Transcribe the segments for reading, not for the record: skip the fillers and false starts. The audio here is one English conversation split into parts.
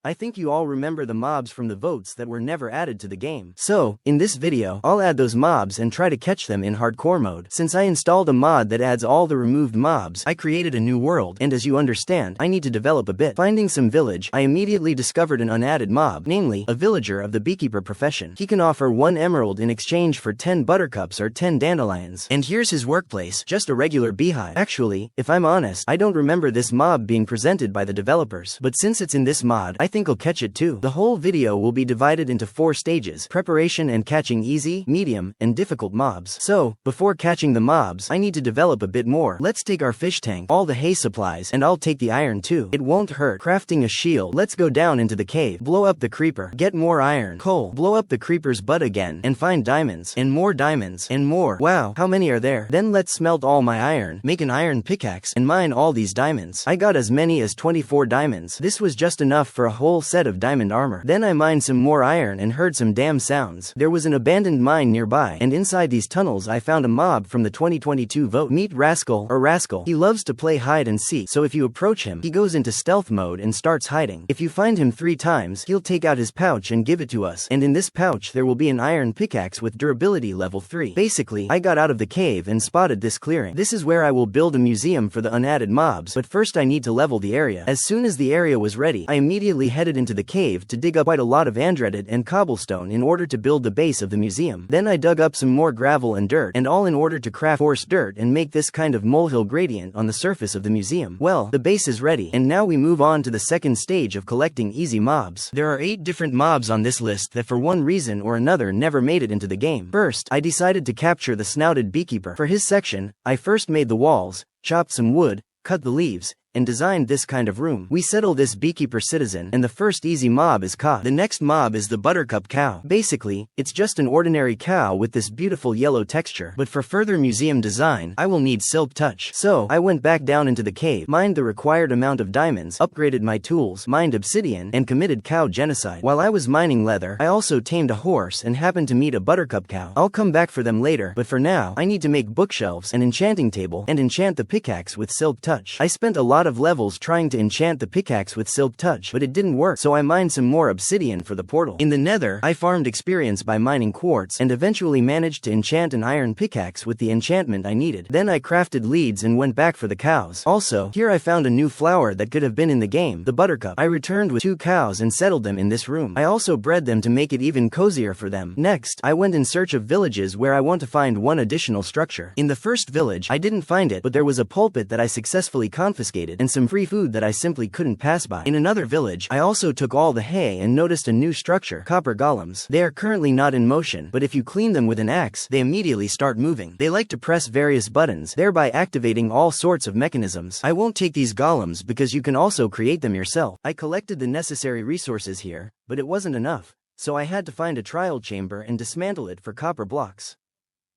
I think you all remember the mobs from the votes that were never added to the game. So, in this video, I'll add those mobs and try to catch them in hardcore mode. Since I installed a mod that adds all the removed mobs, I created a new world, and as you understand, I need to develop a bit. Finding some village, I immediately discovered an unadded mob, namely, a villager of the beekeeper profession. He can offer 1 emerald in exchange for 10 buttercups or 10 dandelions. And here's his workplace, just a regular beehive. Actually, if I'm honest, I don't remember this mob being presented by the developers, but since it's in this mod, I think I'll catch it too. The whole video will be divided into 4 stages: preparation and catching easy, medium, and difficult mobs. So, before catching the mobs, I need to develop a bit more. Let's take our fish tank, all the hay supplies, and I'll take the iron too. It won't hurt. Crafting a shield. Let's go down into the cave, blow up the creeper, get more iron, coal, blow up the creeper's butt again, and find diamonds, and more. Wow, how many are there? Then let's smelt all my iron, make an iron pickaxe, and mine all these diamonds. I got as many as 24 diamonds. This was just enough for a whole set of diamond armor. Then I mined some more iron and heard some damn sounds. There was an abandoned mine nearby, and inside these tunnels I found a mob from the 2022 vote. Meet Rascal, or Rascal. He loves to play hide and seek, so if you approach him, he goes into stealth mode and starts hiding. If you find him 3 times, he'll take out his pouch and give it to us, and in this pouch there will be an iron pickaxe with durability level 3. Basically, I got out of the cave and spotted this clearing. This is where I will build a museum for the unadded mobs, but first I need to level the area. As soon as the area was ready, I immediately headed into the cave to dig up quite a lot of andesite and cobblestone in order to build the base of the museum. Then I dug up some more gravel and dirt, and all in order to craft forced dirt and make this kind of molehill gradient on the surface of the museum. Well, the base is ready, and now we move on to the second stage of collecting easy mobs. There are 8 different mobs on this list that for one reason or another never made it into the game. First, I decided to capture the snouted beekeeper. For his section, I first made the walls, chopped some wood, cut the leaves, and designed this kind of room. We settle this beekeeper citizen, and the first easy mob is caught. The next mob is the buttercup cow. Basically, it's just an ordinary cow with this beautiful yellow texture. But for further museum design, I will need silk touch. So, I went back down into the cave, mined the required amount of diamonds, upgraded my tools, mined obsidian, and committed cow genocide. While I was mining leather, I also tamed a horse and happened to meet a buttercup cow. I'll come back for them later, but for now, I need to make bookshelves, an enchanting table, and enchant the pickaxe with silk touch. I spent a lot of levels trying to enchant the pickaxe with silk touch, but it didn't work, so I mined some more obsidian for the portal. In the nether, I farmed experience by mining quartz and eventually managed to enchant an iron pickaxe with the enchantment I needed. Then I crafted leads and went back for the cows. Also, here I found a new flower that could have been in the game, the buttercup. I returned with 2 cows and settled them in this room. I also bred them to make it even cozier for them. Next, I went in search of villages where I want to find one additional structure. In the first village, I didn't find it, but there was a pulpit that I successfully confiscated and some free food that I simply couldn't pass by. In another village, I also took all the hay and noticed a new structure, copper golems. They are currently not in motion, but if you clean them with an axe, they immediately start moving. They like to press various buttons, thereby activating all sorts of mechanisms. I won't take these golems because you can also create them yourself. I collected the necessary resources here, but it wasn't enough, so I had to find a trial chamber and dismantle it for copper blocks.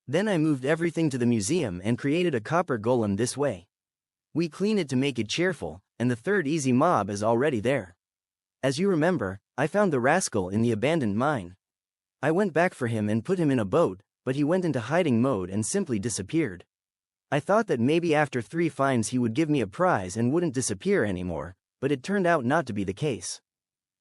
Then I moved everything to the museum and created a copper golem this way. We clean it to make it cheerful, and the third easy mob is already there. As you remember, I found the rascal in the abandoned mine. I went back for him and put him in a boat, but he went into hiding mode and simply disappeared. I thought that maybe after 3 finds he would give me a prize and wouldn't disappear anymore, but it turned out not to be the case.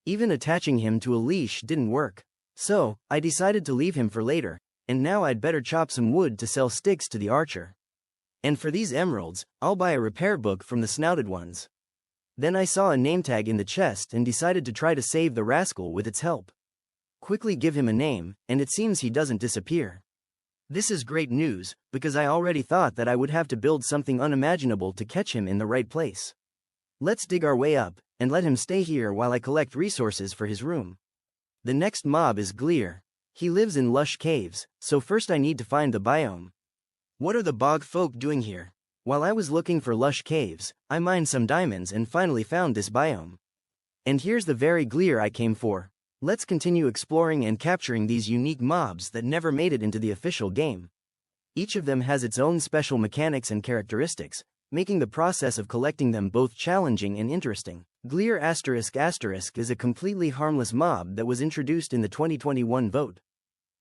Even attaching him to a leash didn't work. So, I decided to leave him for later, and now I'd better chop some wood to sell sticks to the archer. And for these emeralds, I'll buy a repair book from the snouted ones. Then I saw a name tag in the chest and decided to try to save the rascal with its help. Quickly give him a name, and it seems he doesn't disappear. This is great news, because I already thought that I would have to build something unimaginable to catch him in the right place. Let's dig our way up, and let him stay here while I collect resources for his room. The next mob is Gleer. He lives in lush caves, so first I need to find the biome. What are the bog folk doing here? While I was looking for lush caves, I mined some diamonds and finally found this biome. And here's the very Gleer I came for. Let's continue exploring and capturing these unique mobs that never made it into the official game. Each of them has its own special mechanics and characteristics, making the process of collecting them both challenging and interesting. Gleer *** is a completely harmless mob that was introduced in the 2021 vote.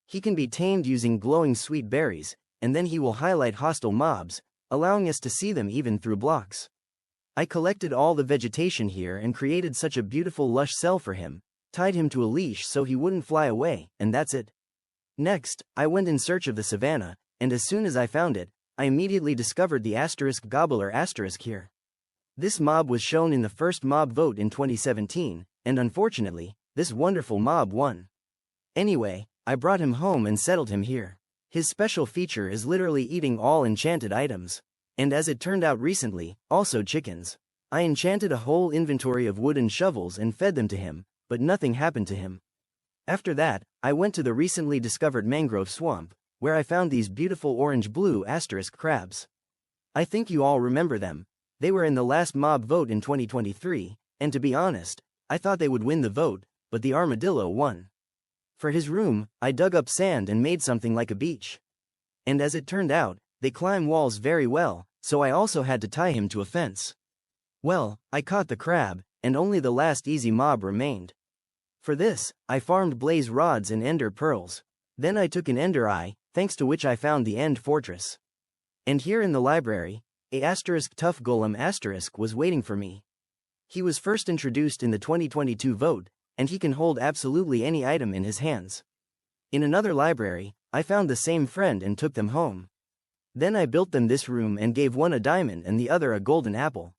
He can be tamed using glowing sweet berries, and then he will highlight hostile mobs, allowing us to see them even through blocks. I collected all the vegetation here and created such a beautiful lush cell for him, tied him to a leash so he wouldn't fly away, and that's it. Next, I went in search of the savannah, and as soon as I found it, I immediately discovered the asterisk gobbler asterisk here. This mob was shown in the first mob vote in 2017, and unfortunately, this wonderful mob won. Anyway, I brought him home and settled him here. His special feature is literally eating all enchanted items. And as it turned out recently, also chickens. I enchanted a whole inventory of wooden shovels and fed them to him, but nothing happened to him. After that, I went to the recently discovered mangrove swamp, where I found these beautiful orange-blue asterisk crabs. I think you all remember them. They were in the last mob vote in 2023, and to be honest, I thought they would win the vote, but the armadillo won. For his room, I dug up sand and made something like a beach. And as it turned out, they climb walls very well, so I also had to tie him to a fence. Well, I caught the crab, and only the last easy mob remained. For this, I farmed blaze rods and ender pearls. Then I took an ender eye, thanks to which I found the end fortress. And here in the library, a asterisk tough golem asterisk was waiting for me. He was first introduced in the 2022 vote, and he can hold absolutely any item in his hands. In another library, I found the same friend and took them home. Then I built them this room and gave one a diamond and the other a golden apple.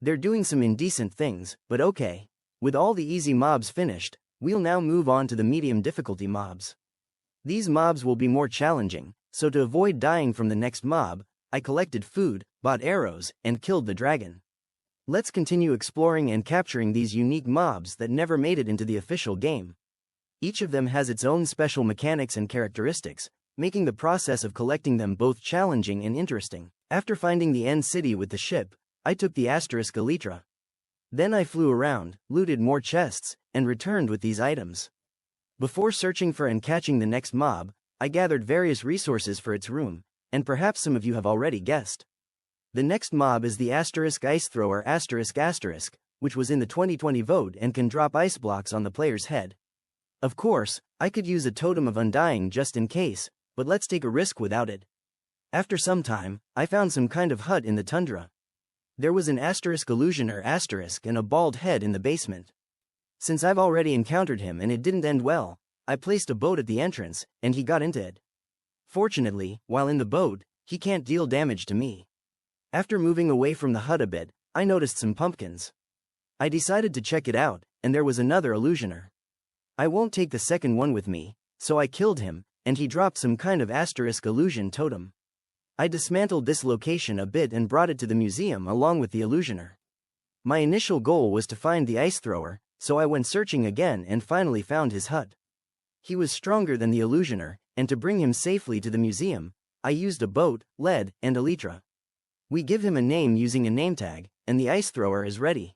They're doing some indecent things, but okay. With all the easy mobs finished, we'll now move on to the medium difficulty mobs. These mobs will be more challenging, so to avoid dying from the next mob, I collected food, bought arrows, and killed the dragon. Let's continue exploring and capturing these unique mobs that never made it into the official game. Each of them has its own special mechanics and characteristics, making the process of collecting them both challenging and interesting. After finding the end city with the ship, I took the asterisk elytra. Then I flew around, looted more chests, and returned with these items. Before searching for and catching the next mob, I gathered various resources for its room, and perhaps some of you have already guessed. The next mob is the asterisk ice thrower asterisk, which was in the 2020 vote and can drop ice blocks on the player's head. Of course, I could use a totem of undying just in case, but let's take a risk without it. After some time, I found some kind of hut in the tundra. There was an asterisk illusioner asterisk and a bald head in the basement. Since I've already encountered him and it didn't end well, I placed a boat at the entrance, and he got into it. Fortunately, while in the boat, he can't deal damage to me. After moving away from the hut a bit, I noticed some pumpkins. I decided to check it out, and there was another illusioner. I won't take the second one with me, so I killed him, and he dropped some kind of asterisk illusion totem. I dismantled this location a bit and brought it to the museum along with the illusioner. My initial goal was to find the ice thrower, so I went searching again and finally found his hut. He was stronger than the illusioner, and to bring him safely to the museum, I used a boat, lead, and elytra. We give him a name using a name tag, and the ice thrower is ready.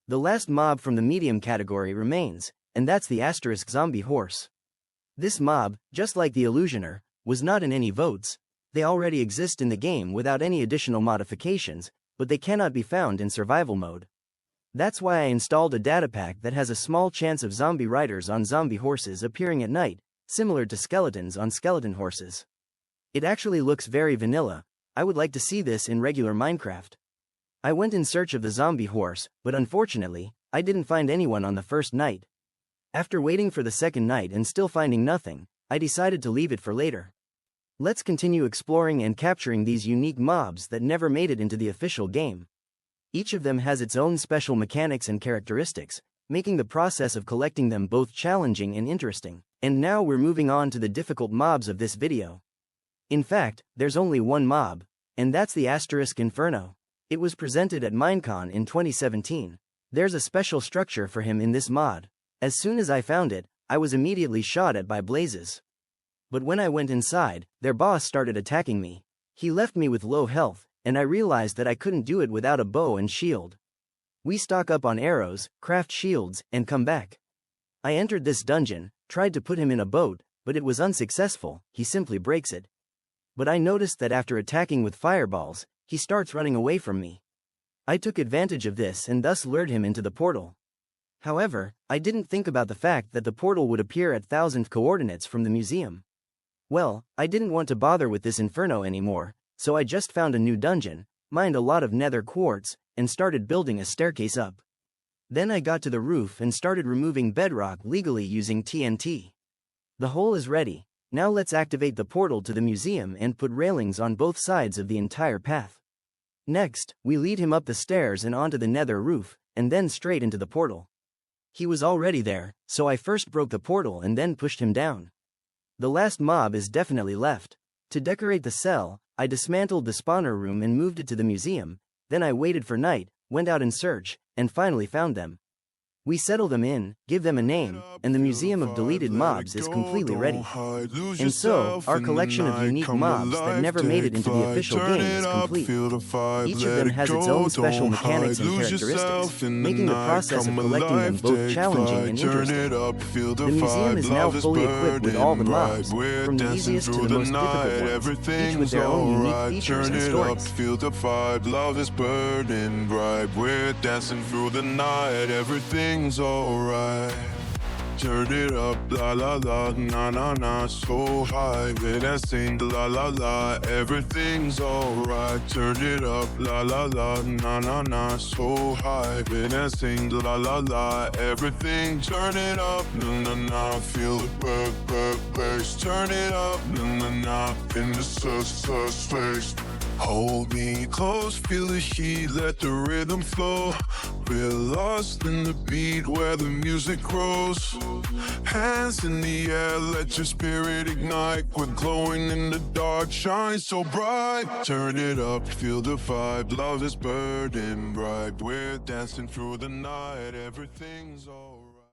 The last mob from the medium category remains, and that's the asterisk zombie horse. This mob, just like the illusioner, was not in any votes. They already exist in the game without any additional modifications, but they cannot be found in survival mode. That's why I installed a data pack that has a small chance of zombie riders on zombie horses appearing at night, similar to skeletons on skeleton horses. It actually looks very vanilla. I would like to see this in regular Minecraft. I went in search of the zombie horse, but unfortunately, I didn't find anyone on the first night. After waiting for the second night and still finding nothing, I decided to leave it for later. Let's continue exploring and capturing these unique mobs that never made it into the official game. Each of them has its own special mechanics and characteristics, making the process of collecting them both challenging and interesting. And now we're moving on to the difficult mobs of this video. In fact, there's only one mob, and that's the asterisk inferno. It was presented at Minecon in 2017. There's a special structure for him in this mod. As soon as I found it, I was immediately shot at by blazes. But when I went inside, their boss started attacking me. He left me with low health, and I realized that I couldn't do it without a bow and shield. We stock up on arrows, craft shields, and come back. I entered this dungeon, tried to put him in a boat, but it was unsuccessful. He simply breaks it. But I noticed that after attacking with fireballs, he starts running away from me. I took advantage of this and thus lured him into the portal. However, I didn't think about the fact that the portal would appear at 1000th coordinates from the museum. Well, I didn't want to bother with this inferno anymore, so I just found a new dungeon, mined a lot of nether quartz, and started building a staircase up. Then I got to the roof and started removing bedrock legally using TNT. The hole is ready. Now let's activate the portal to the museum and put railings on both sides of the entire path. Next, we lead him up the stairs and onto the nether roof, and then straight into the portal. He was already there, so I first broke the portal and then pushed him down. The last mob is definitely left. To decorate the cell, I dismantled the spawner room and moved it to the museum, then I waited for night, went out in search, and finally found them. We settle them in, give them a name, and the Museum of Deleted Mobs is completely ready. And so, our collection of unique mobs that never made it into the official game is complete. Each of them has its own special mechanics and characteristics, making the process of collecting them both challenging and interesting. The museum is now fully equipped with all the mobs, from the easiest to the most difficult ones, each with their own unique features and stories. Feel the vibe, love is burning bright. We're dancing through the night, everything's alright. Turn it up, la la la, na na na, so high. We're dancing, la la la, everything's alright. Turn it up, la la la, na na na, so high. We're dancing, la la la, everything. Turn it up, na na na, feel the bass. Turn it up, na na na, in the space. Hold me close, feel the heat, let the rhythm flow. We're lost in the beat where the music grows. Hands in the air, let your spirit ignite. We're glowing in the dark, shine so bright. Turn it up, feel the vibe, love is burning bright. We're dancing through the night, everything's all